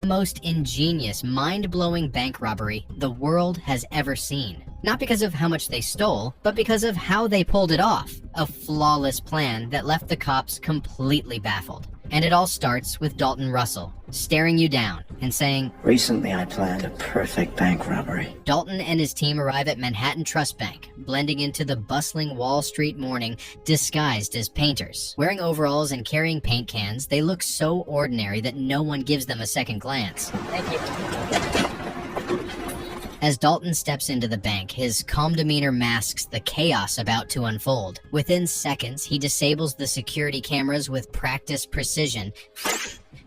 most ingenious, mind-blowing bank robbery the world has ever seen. Not because of how much they stole, but because of how they pulled it off. A flawless plan that left the cops completely baffled. And it all starts with Dalton Russell, staring you down and saying, "Recently I planned a perfect bank robbery." Dalton and his team arrive at Manhattan Trust Bank, blending into the bustling Wall Street morning, disguised as painters. Wearing overalls and carrying paint cans, they look so ordinary that no one gives them a second glance. Thank you. As Dalton steps into the bank, his calm demeanor masks the chaos about to unfold. Within seconds, he disables the security cameras with practiced precision,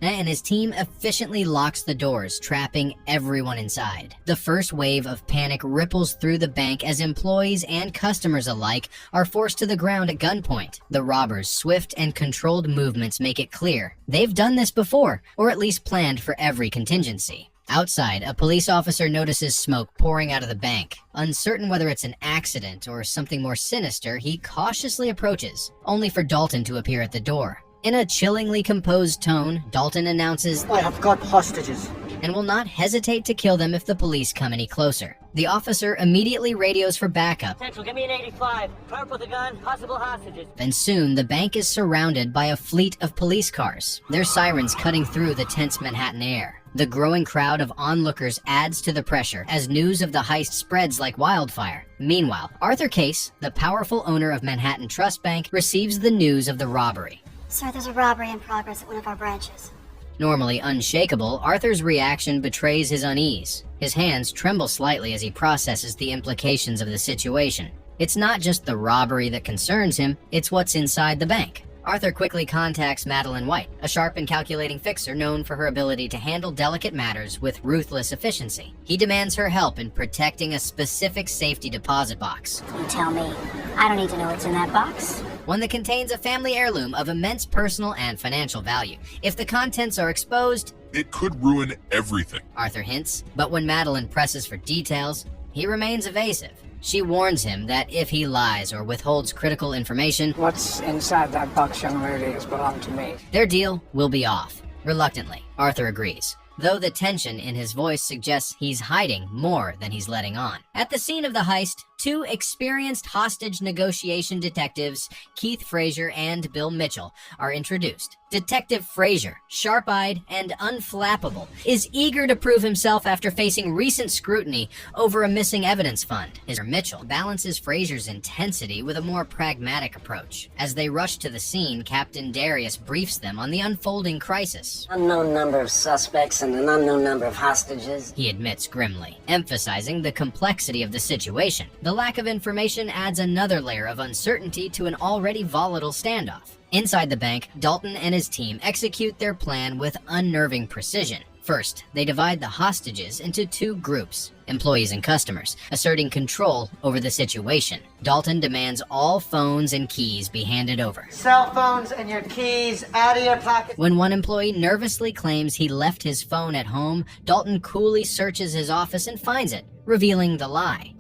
and his team efficiently locks the doors, trapping everyone inside. The first wave of panic ripples through the bank as employees and customers alike are forced to the ground at gunpoint. The robbers' swift and controlled movements make it clear they've done this before, or at least planned for every contingency. Outside, a police officer notices smoke pouring out of the bank. Uncertain whether it's an accident or something more sinister, he cautiously approaches, only for Dalton to appear at the door. In a chillingly composed tone, Dalton announces, "I have got hostages," and will not hesitate to kill them if the police come any closer. The officer immediately radios for backup. "Central, give me an 85. Perp with a gun, possible hostages." And soon, the bank is surrounded by a fleet of police cars, their sirens cutting through the tense Manhattan air. The growing crowd of onlookers adds to the pressure as news of the heist spreads like wildfire. Meanwhile, Arthur Case, the powerful owner of Manhattan Trust Bank, receives the news of the robbery. "Sir, there's a robbery in progress at one of our branches." Normally unshakable, Arthur's reaction betrays his unease. His hands tremble slightly as he processes the implications of the situation. It's not just the robbery that concerns him, it's what's inside the bank. Arthur quickly contacts Madeline White, a sharp and calculating fixer known for her ability to handle delicate matters with ruthless efficiency. He demands her help in protecting a specific safety deposit box. You tell me. I don't need to know what's in that box. One that contains a family heirloom of immense personal and financial value. If the contents are exposed, it could ruin everything, Arthur hints. But when Madeline presses for details, he remains evasive. She warns him that if he lies or withholds critical information, "What's inside that box, young lady, has belonged to me." Their deal will be off. Reluctantly, Arthur agrees, though the tension in his voice suggests he's hiding more than he's letting on. At the scene of the heist, two experienced hostage negotiation detectives, Keith Frazier and Bill Mitchell, are introduced. Detective Frazier, sharp-eyed and unflappable, is eager to prove himself after facing recent scrutiny over a missing evidence fund. Mr. Mitchell balances Frazier's intensity with a more pragmatic approach. As they rush to the scene, Captain Darius briefs them on the unfolding crisis. "Unknown number of suspects and an unknown number of hostages," he admits grimly, emphasizing the complexity of the situation. The lack of information adds another layer of uncertainty to an already volatile standoff. Inside the bank, Dalton and his team execute their plan with unnerving precision. First, they divide the hostages into two groups, employees and customers, asserting control over the situation. Dalton demands all phones and keys be handed over. "Cell phones and your keys out of your pocket." When one employee nervously claims he left his phone at home, Dalton coolly searches his office and finds it, revealing the lie.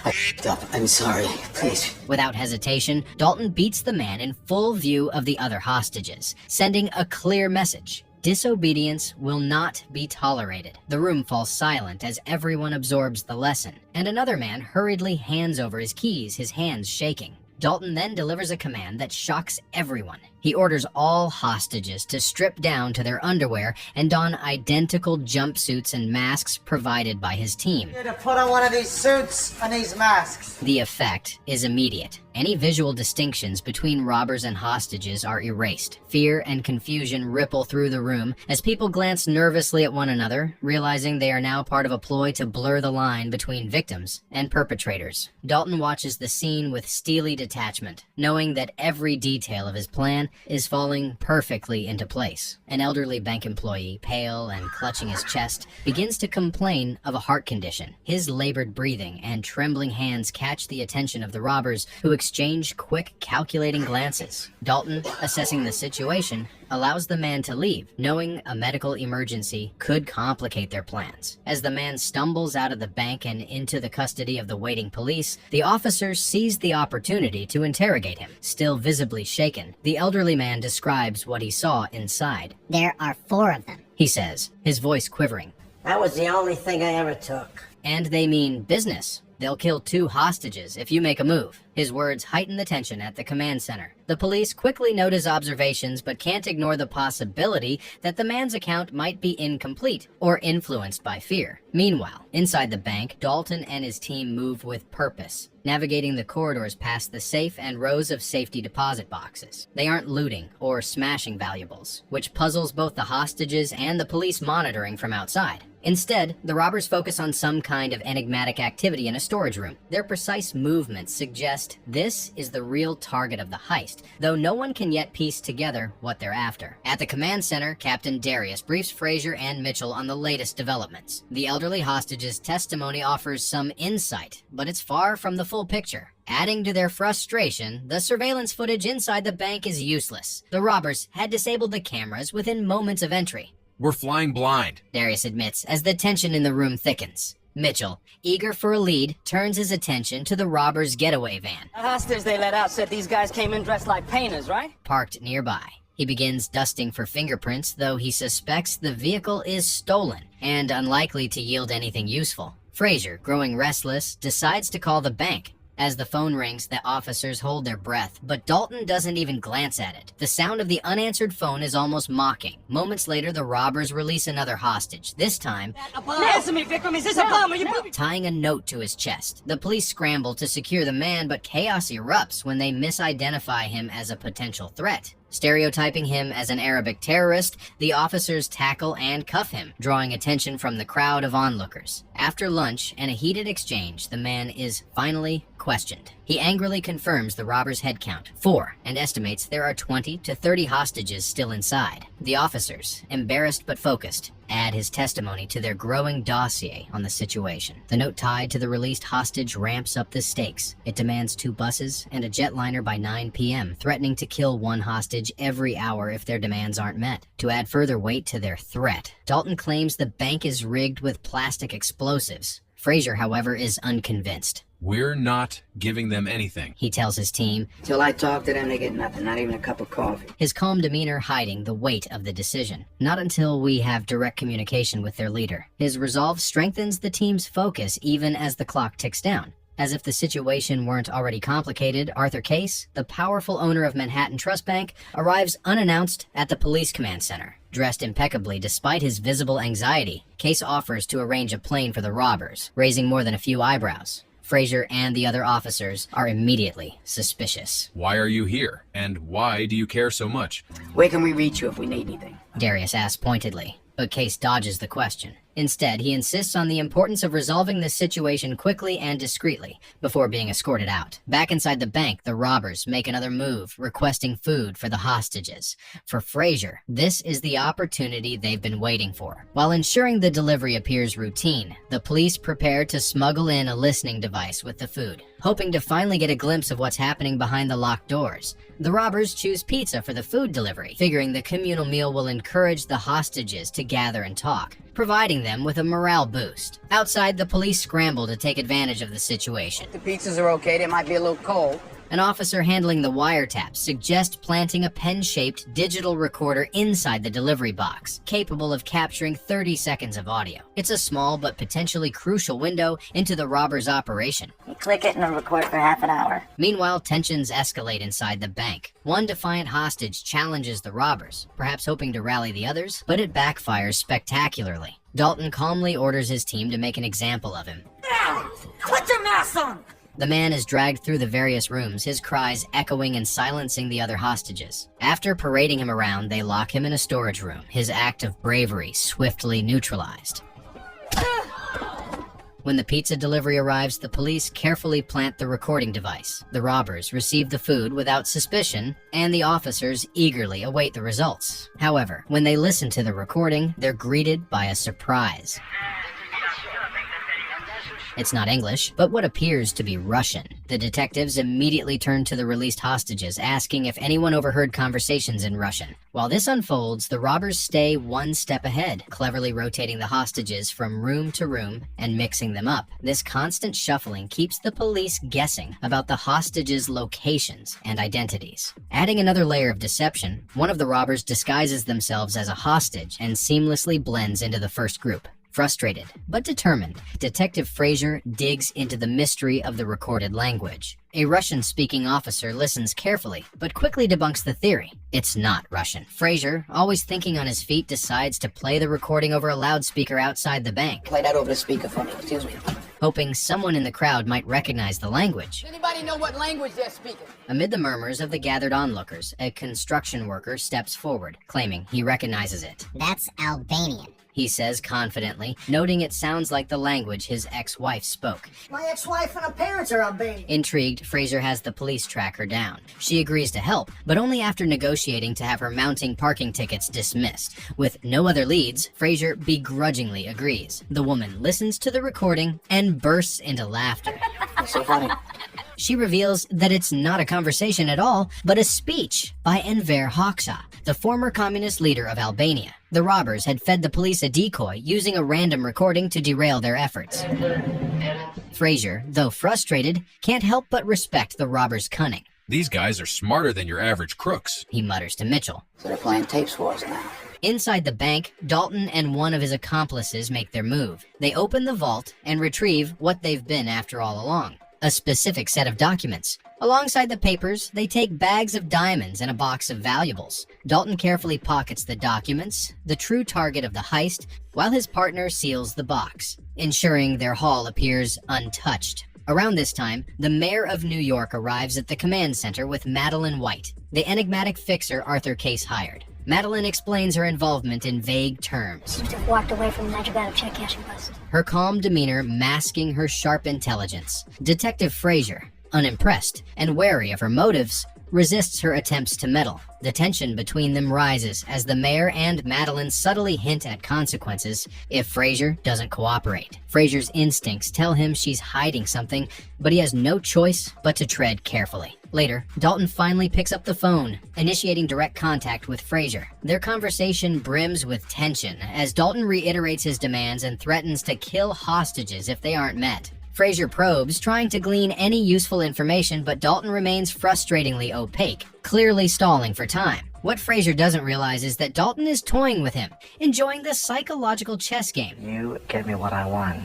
"I f***ed up. I'm sorry. Please." Without hesitation, Dalton beats the man in full view of the other hostages, sending a clear message. Disobedience will not be tolerated. The room falls silent as everyone absorbs the lesson, and another man hurriedly hands over his keys, his hands shaking. Dalton then delivers a command that shocks everyone. He orders all hostages to strip down to their underwear and don identical jumpsuits and masks provided by his team. "You're to put on one of these suits and these masks." The effect is immediate. Any visual distinctions between robbers and hostages are erased. Fear and confusion ripple through the room as people glance nervously at one another, realizing they are now part of a ploy to blur the line between victims and perpetrators. Dalton watches the scene with steely detachment, knowing that every detail of his plan is falling perfectly into place. An elderly bank employee, pale and clutching his chest, begins to complain of a heart condition. His labored breathing and trembling hands catch the attention of the robbers, who exchange quick, calculating glances. Dalton, assessing the situation, allows the man to leave, knowing a medical emergency could complicate their plans. As the man stumbles out of the bank and into the custody of the waiting police, the officers seize the opportunity to interrogate him. Still visibly shaken, the elderly man describes what he saw inside. There are 4 of them. he says, his voice quivering. That was the only thing I ever took. And they mean business. They'll kill 2 hostages if you make a move. His words heighten the tension at the command center. The police quickly note his observations but can't ignore the possibility that the man's account might be incomplete or influenced by fear. Meanwhile, inside the bank, Dalton and his team move with purpose, navigating the corridors past the safe and rows of safety deposit boxes. They aren't looting or smashing valuables, which puzzles both the hostages and the police monitoring from outside. Instead, the robbers focus on some kind of enigmatic activity in a storage room. Their precise movements suggest this is the real target of the heist, though no one can yet piece together what they're after. At the command center, Captain Darius briefs Frazier and Mitchell on the latest developments. The elderly hostage's testimony offers some insight, but it's far from the full picture. Adding to their frustration, the surveillance footage inside the bank is useless. The robbers had disabled the cameras within moments of entry. We're flying blind, Darius admits as the tension in the room thickens. Mitchell, eager for a lead, turns his attention to the robbers' getaway van, The hostage they let out said these guys came in dressed like painters, right? parked nearby. He begins dusting for fingerprints, though he suspects the vehicle is stolen and unlikely to yield anything useful. Frazier, growing restless, decides to call the bank. As the phone rings, the officers hold their breath, but Dalton doesn't even glance at it. The sound of the unanswered phone is almost mocking. Moments later, the robbers release another hostage, this time Answer me, Vikram, is this a bomb? Are you tying a note to his chest. The police scramble to secure the man, but chaos erupts when they misidentify him as a potential threat. Stereotyping him as an Arabic terrorist, the officers tackle and cuff him, drawing attention from the crowd of onlookers. After lunch and a heated exchange, the man is finally questioned. He angrily confirms the robbers' head count, 4, and estimates there are 20 to 30 hostages still inside. The officers, embarrassed but focused, add his testimony to their growing dossier on the situation. The note tied to the released hostage ramps up the stakes. It demands 2 buses and a jetliner by 9 p.m., threatening to kill 1 hostage every hour if their demands aren't met. To add further weight to their threat, Dalton claims the bank is rigged with plastic explosives. Frazier, however, is unconvinced. We're not giving them anything. He tells his team, Till I talk to them, they get nothing, not even a cup of coffee. his calm demeanor hiding the weight of the decision. Not until we have direct communication with their leader. His resolve strengthens the team's focus even as the clock ticks down. As if the situation weren't already complicated, Arthur Case, the powerful owner of Manhattan Trust Bank, arrives unannounced at the police command center. Dressed impeccably despite his visible anxiety, Case offers to arrange a plane for the robbers, raising more than a few eyebrows. Frazier and the other officers are immediately suspicious. Why are you here? And why do you care so much? Where can we reach you if we need anything? Darius asks pointedly, but Case dodges the question. Instead, he insists on the importance of resolving this situation quickly and discreetly before being escorted out. Back inside the bank, the robbers make another move, requesting food for the hostages. For Frazier, this is the opportunity they've been waiting for. While ensuring the delivery appears routine, the police prepare to smuggle in a listening device with the food, hoping to finally get a glimpse of what's happening behind the locked doors. The robbers choose pizza for the food delivery, figuring the communal meal will encourage the hostages to gather and talk, providing them with a morale boost. Outside, the police scramble to take advantage of the situation. The pizzas are okay, they might be a little cold. An officer handling the wiretaps suggests planting a pen-shaped digital recorder inside the delivery box, capable of capturing 30 seconds of audio. It's a small but potentially crucial window into the robber's operation. You click it and it'll record for half an hour. Meanwhile, tensions escalate inside the bank. One defiant hostage challenges the robbers, perhaps hoping to rally the others, but it backfires spectacularly. Dalton calmly orders his team to make an example of him. Put your mask on! The man is dragged through the various rooms, his cries echoing and silencing the other hostages. After parading him around, they lock him in a storage room, his act of bravery swiftly neutralized. When the pizza delivery arrives, the police carefully plant the recording device. The robbers receive the food without suspicion, and the officers eagerly await the results. However, when they listen to the recording, they're greeted by a surprise. It's not English, but what appears to be Russian. The detectives immediately turn to the released hostages, asking if anyone overheard conversations in Russian. While this unfolds, the robbers stay one step ahead, cleverly rotating the hostages from room to room and mixing them up. This constant shuffling keeps the police guessing about the hostages' locations and identities. Adding another layer of deception, one of the robbers disguises themselves as a hostage and seamlessly blends into the first group. Frustrated, but determined, Detective Frazier digs into the mystery of the recorded language. A Russian-speaking officer listens carefully, but quickly debunks the theory. It's not Russian. Frazier, always thinking on his feet, decides to play the recording over a loudspeaker outside the bank, Play that over the speaker for me, excuse me. hoping someone in the crowd might recognize the language. Anybody know what language they're speaking? Amid the murmurs of the gathered onlookers, a construction worker steps forward, claiming he recognizes it. That's Albanian. He says confidently, noting it sounds like the language his ex-wife spoke. My ex-wife and her parents are Albanian. Intrigued, Frazier has the police track her down. She agrees to help, but only after negotiating to have her mounting parking tickets dismissed. With no other leads, Frazier begrudgingly agrees. The woman listens to the recording and bursts into laughter. That's so funny. She reveals that it's not a conversation at all, but a speech by Enver Hoxha, the former communist leader of Albania. The robbers had fed the police a decoy using a random recording to derail their efforts. Frazier, though frustrated, can't help but respect the robbers' cunning. These guys are smarter than your average crooks. He mutters to Mitchell. So they're playing tapes for us now. Inside the bank, Dalton and one of his accomplices make their move. They open the vault and retrieve what they've been after all along. A specific set of documents. Alongside the papers, they take bags of diamonds and a box of valuables. Dalton carefully pockets the documents, the true target of the heist, while his partner seals the box, ensuring their haul appears untouched. Around this time, the mayor of New York arrives at the command center with Madeline White, the enigmatic fixer Arthur Case hired. Madeline explains her involvement in vague terms. Seems to have walked away from the magic out of check cashing bust. Her calm demeanor masking her sharp intelligence. Detective Frazier, unimpressed and wary of her motives, resists her attempts to meddle. The tension between them rises as the mayor and Madeline subtly hint at consequences if Frazier doesn't cooperate. Frazier's instincts tell him she's hiding something, but he has no choice but to tread carefully. Later, Dalton finally picks up the phone, initiating direct contact with Frazier. Their conversation brims with tension as Dalton reiterates his demands and threatens to kill hostages if they aren't met. Frazier probes, trying to glean any useful information, but Dalton remains frustratingly opaque, clearly stalling for time. What Frazier doesn't realize is that Dalton is toying with him, enjoying the psychological chess game. You get me what I want,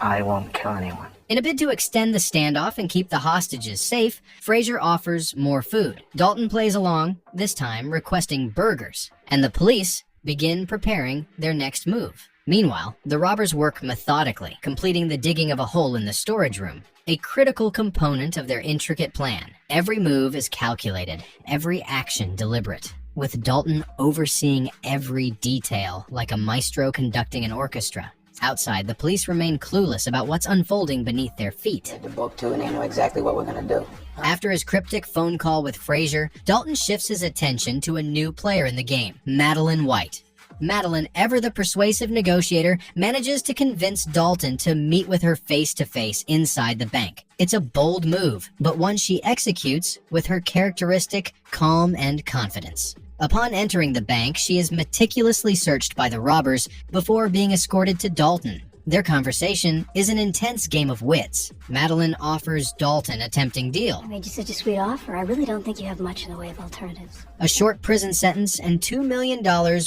I won't kill anyone. In a bid to extend the standoff and keep the hostages safe, Frazier offers more food. Dalton plays along, this time requesting burgers, and the police begin preparing their next move. Meanwhile, the robbers work methodically, completing the digging of a hole in the storage room, a critical component of their intricate plan. Every move is calculated, every action deliberate, with Dalton overseeing every detail like a maestro conducting an orchestra. Outside, the police remain clueless about what's unfolding beneath their feet. The book too, and they know exactly what we're gonna do. After his cryptic phone call with Frazier, Dalton shifts his attention to a new player in the game, Madeline White. Madeline, ever the persuasive negotiator, manages to convince Dalton to meet with her face-to-face inside the bank. It's a bold move, but one she executes with her characteristic calm and confidence. Upon entering the bank, she is meticulously searched by the robbers before being escorted to Dalton. Their conversation is an intense game of wits. Madeline offers Dalton a tempting deal. I made you such a sweet offer. I really don't think you have much in the way of alternatives. A short prison sentence and $2 million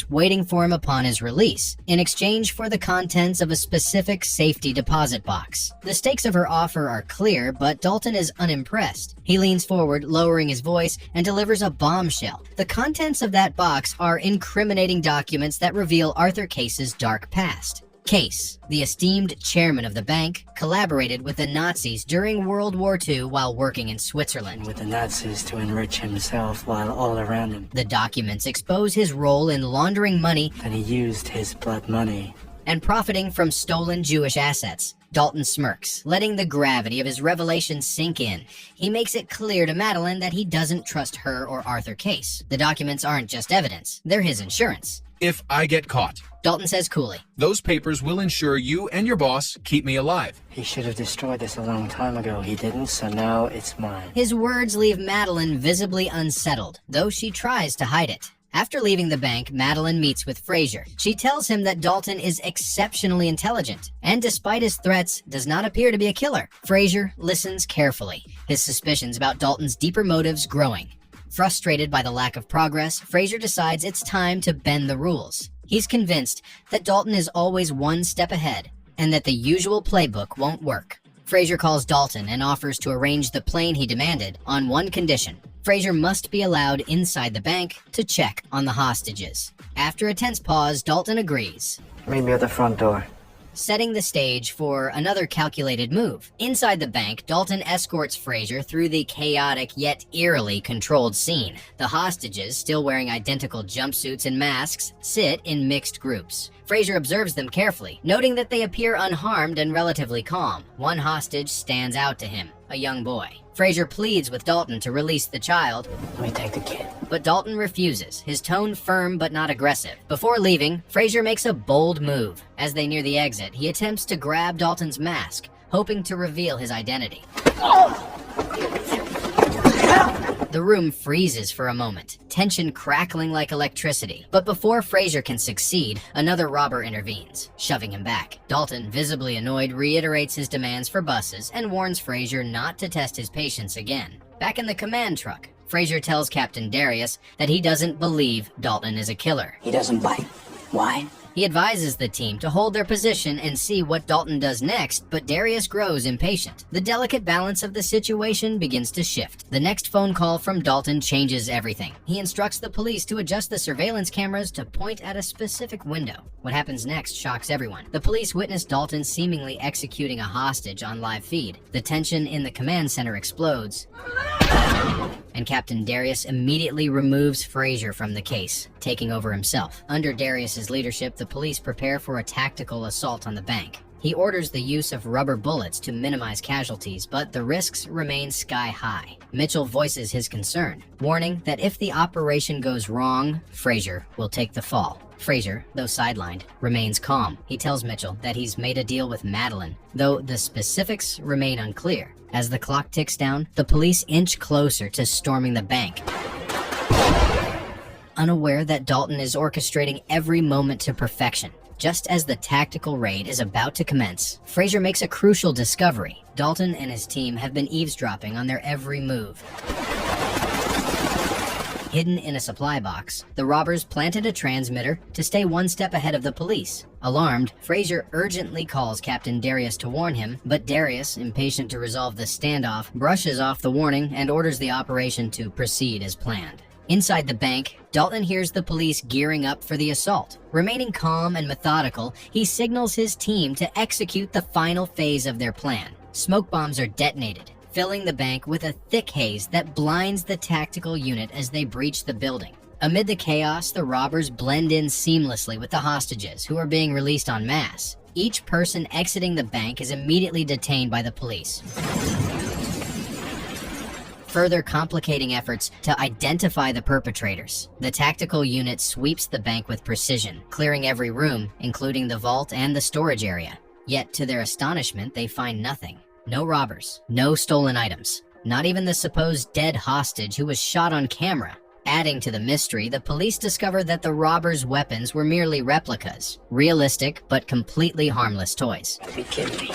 waiting for him upon his release, in exchange for the contents of a specific safety deposit box. The stakes of her offer are clear, but Dalton is unimpressed. He leans forward, lowering his voice, and delivers a bombshell. The contents of that box are incriminating documents that reveal Arthur Case's dark past. Case, the esteemed chairman of the bank, collaborated with the Nazis during World War II while working in Switzerland. With the Nazis to enrich himself while all around him. The documents expose his role in laundering money And he used his blood money. and profiting from stolen Jewish assets. Dalton smirks, letting the gravity of his revelation sink in. He makes it clear to Madeline that he doesn't trust her or Arthur Case. The documents aren't just evidence, they're his insurance. if I get caught. Dalton says coolly. Those papers will ensure you and your boss keep me alive. He should have destroyed this a long time ago. He didn't, so now it's mine. His words leave Madeline visibly unsettled, though she tries to hide it. After leaving the bank, Madeline meets with Frazier. She tells him that Dalton is exceptionally intelligent, and despite his threats, does not appear to be a killer. Frazier listens carefully, his suspicions about Dalton's deeper motives growing. Frustrated by the lack of progress, Frazier decides it's time to bend the rules. He's convinced that Dalton is always one step ahead, and that the usual playbook won't work. Frazier calls Dalton and offers to arrange the plane he demanded on one condition. Frazier must be allowed inside the bank to check on the hostages. After a tense pause, Dalton agrees, Meet me at the front door. setting the stage for another calculated move. Inside the bank, Dalton escorts Frazier through the chaotic yet eerily controlled scene. The hostages, still wearing identical jumpsuits and masks, sit in mixed groups. Frazier observes them carefully, noting that they appear unharmed and relatively calm. One hostage stands out to him, a young boy. Frazier pleads with Dalton to release the child, Let me take the kid. but Dalton refuses, his tone firm but not aggressive. Before leaving, Frazier makes a bold move. As they near the exit, he attempts to grab Dalton's mask, hoping to reveal his identity. The room freezes for a moment, tension crackling like electricity. But before Frazier can succeed, another robber intervenes, shoving him back. Dalton, visibly annoyed, reiterates his demands for buses and warns Frazier not to test his patience again. Back in the command truck, Frazier tells Captain Darius that he doesn't believe Dalton is a killer. He doesn't bite. Why? He advises the team to hold their position and see what Dalton does next, but Darius grows impatient. The delicate balance of the situation begins to shift. The next phone call from Dalton changes everything. He instructs the police to adjust the surveillance cameras to point at a specific window. What happens next shocks everyone. The police witness Dalton seemingly executing a hostage on live feed. The tension in the command center explodes, and Captain Darius immediately removes Frazier from the case, taking over himself. Under Darius's leadership, the police prepare for a tactical assault on the bank. He orders the use of rubber bullets to minimize casualties, but the risks remain sky high. Mitchell voices his concern, warning that if the operation goes wrong, Frazier will take the fall. Frazier, though sidelined, remains calm. He tells Mitchell that he's made a deal with Madeline, though the specifics remain unclear. As the clock ticks down, the police inch closer to storming the bank, unaware that Dalton is orchestrating every moment to perfection. Just as the tactical raid is about to commence, Frazier makes a crucial discovery. Dalton and his team have been eavesdropping on their every move. Hidden in a supply box, the robbers planted a transmitter to stay one step ahead of the police. Alarmed, Frazier urgently calls Captain Darius to warn him, but Darius, impatient to resolve the standoff, brushes off the warning and orders the operation to proceed as planned. Inside the bank, Dalton hears the police gearing up for the assault. Remaining calm and methodical, he signals his team to execute the final phase of their plan. Smoke bombs are detonated, filling the bank with a thick haze that blinds the tactical unit as they breach the building. Amid the chaos, the robbers blend in seamlessly with the hostages, who are being released en masse. Each person exiting the bank is immediately detained by the police, further complicating efforts to identify the perpetrators. The tactical unit sweeps the bank with precision, clearing every room, including the vault and the storage area. Yet, to their astonishment, they find nothing. No robbers, no stolen items, not even the supposed dead hostage who was shot on camera. Adding to the mystery, the police discover that the robbers' weapons were merely replicas, realistic but completely harmless toys. Be kidding me.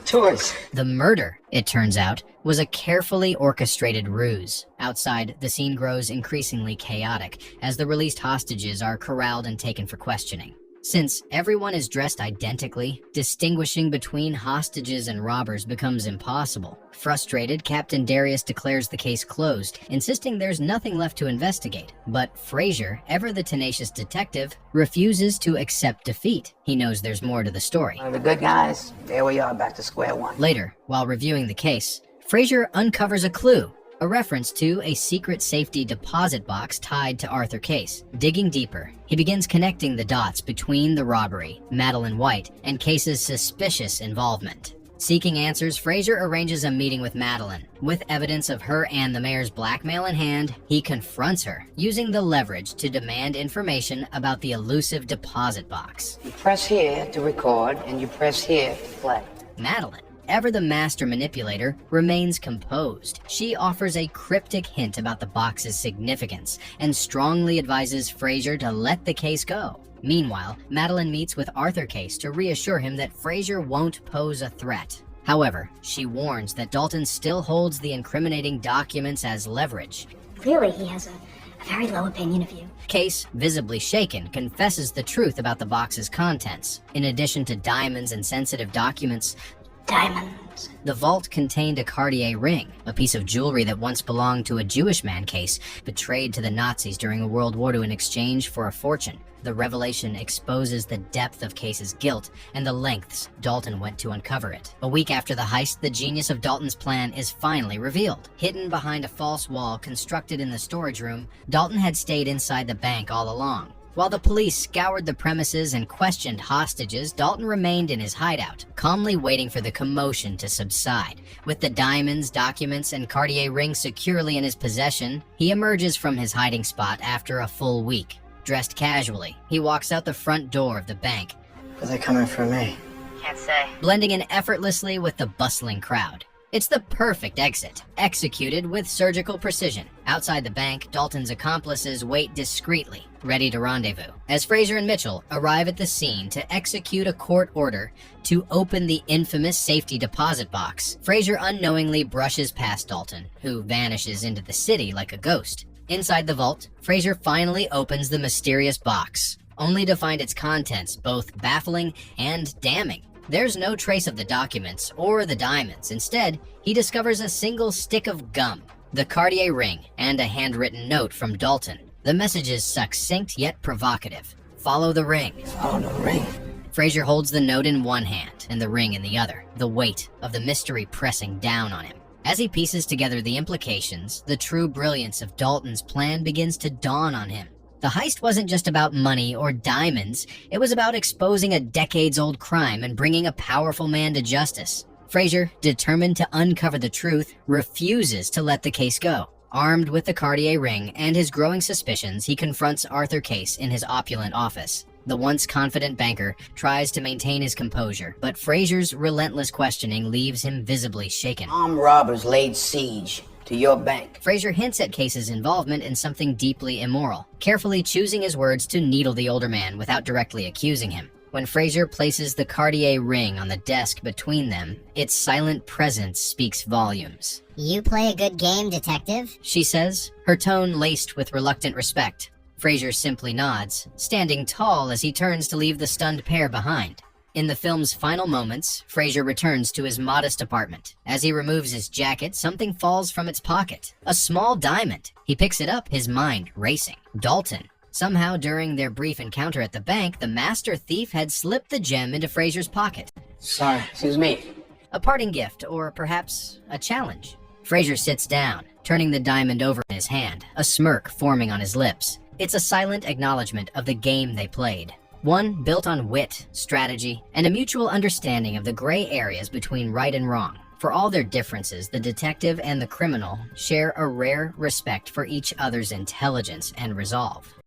Toys. The murder, it turns out, was a carefully orchestrated ruse. Outside, the scene grows increasingly chaotic as the released hostages are corralled and taken for questioning. Since everyone is dressed identically, distinguishing between hostages and robbers becomes impossible. Frustrated, Captain Darius declares the case closed, insisting there's nothing left to investigate. But Frazier, ever the tenacious detective, refuses to accept defeat. He knows there's more to the story. One of the good guys, there we are, back to square one. Later, while reviewing the case, Frazier uncovers a clue, a reference to a secret safety deposit box tied to Arthur's case. Digging deeper, he begins connecting the dots between the robbery, Madeline White, and Case's suspicious involvement. Seeking answers, Frazier arranges a meeting with Madeline. With evidence of her and the mayor's blackmail in hand, he confronts her, using the leverage to demand information about the elusive deposit box. You press here to record, and you press here to play. Madeline, ever the master manipulator, remains composed. She offers a cryptic hint about the box's significance and strongly advises Frazier to let the case go. Meanwhile, Madeline meets with Arthur Case to reassure him that Frazier won't pose a threat. However, she warns that Dalton still holds the incriminating documents as leverage. Clearly, he has a very low opinion of you. Case, visibly shaken, confesses the truth about the box's contents. In addition to diamonds and sensitive documents, Diamonds. the vault contained a Cartier ring, a piece of jewelry that once belonged to a Jewish man Case, betrayed to the Nazis during World War II in exchange for a fortune. The revelation exposes the depth of Case's guilt and the lengths Dalton went to uncover it. A week after the heist, the genius of Dalton's plan is finally revealed. Hidden behind a false wall constructed in the storage room, Dalton had stayed inside the bank all along. While the police scoured the premises and questioned hostages, Dalton remained in his hideout, calmly waiting for the commotion to subside. With the diamonds, documents, and Cartier ring securely in his possession, he emerges from his hiding spot after a full week. Dressed casually, he walks out the front door of the bank, Are they coming for me? Can't say. blending in effortlessly with the bustling crowd. It's the perfect exit, executed with surgical precision. Outside the bank, Dalton's accomplices wait discreetly, ready to rendezvous. As Frazier and Mitchell arrive at the scene to execute a court order to open the infamous safety deposit box, Frazier unknowingly brushes past Dalton, who vanishes into the city like a ghost. Inside the vault, Frazier finally opens the mysterious box, only to find its contents both baffling and damning. There's no trace of the documents or the diamonds. Instead, he discovers a single stick of gum, the Cartier ring, and a handwritten note from Dalton. The message is succinct yet provocative. Follow the ring. Follow the ring. Frazier holds the note in one hand and the ring in the other, the weight of the mystery pressing down on him. As he pieces together the implications, the true brilliance of Dalton's plan begins to dawn on him. The heist wasn't just about money or diamonds, it was about exposing a decades-old crime and bringing a powerful man to justice. Frazier, determined to uncover the truth, refuses to let the case go. Armed with the Cartier ring and his growing suspicions, he confronts Arthur Case in his opulent office. The once confident banker tries to maintain his composure, but Frazier's relentless questioning leaves him visibly shaken. Armed robbers laid siege to your bank. Frazier hints at Case's involvement in something deeply immoral, carefully choosing his words to needle the older man without directly accusing him. When Frazier places the Cartier ring on the desk between them, its silent presence speaks volumes. You play a good game, detective? She says, her tone laced with reluctant respect. Frazier simply nods, standing tall as he turns to leave the stunned pair behind. In the film's final moments, Frazier returns to his modest apartment. As he removes his jacket, something falls from its pocket. A small diamond. He picks it up, his mind racing. Dalton. Somehow, during their brief encounter at the bank, the master thief had slipped the gem into Frazier's pocket. Sorry, excuse me. A parting gift, or perhaps a challenge. Frazier sits down, turning the diamond over in his hand, a smirk forming on his lips. It's a silent acknowledgement of the game they played. One built on wit, strategy, and a mutual understanding of the gray areas between right and wrong. For all their differences, the detective and the criminal share a rare respect for each other's intelligence and resolve.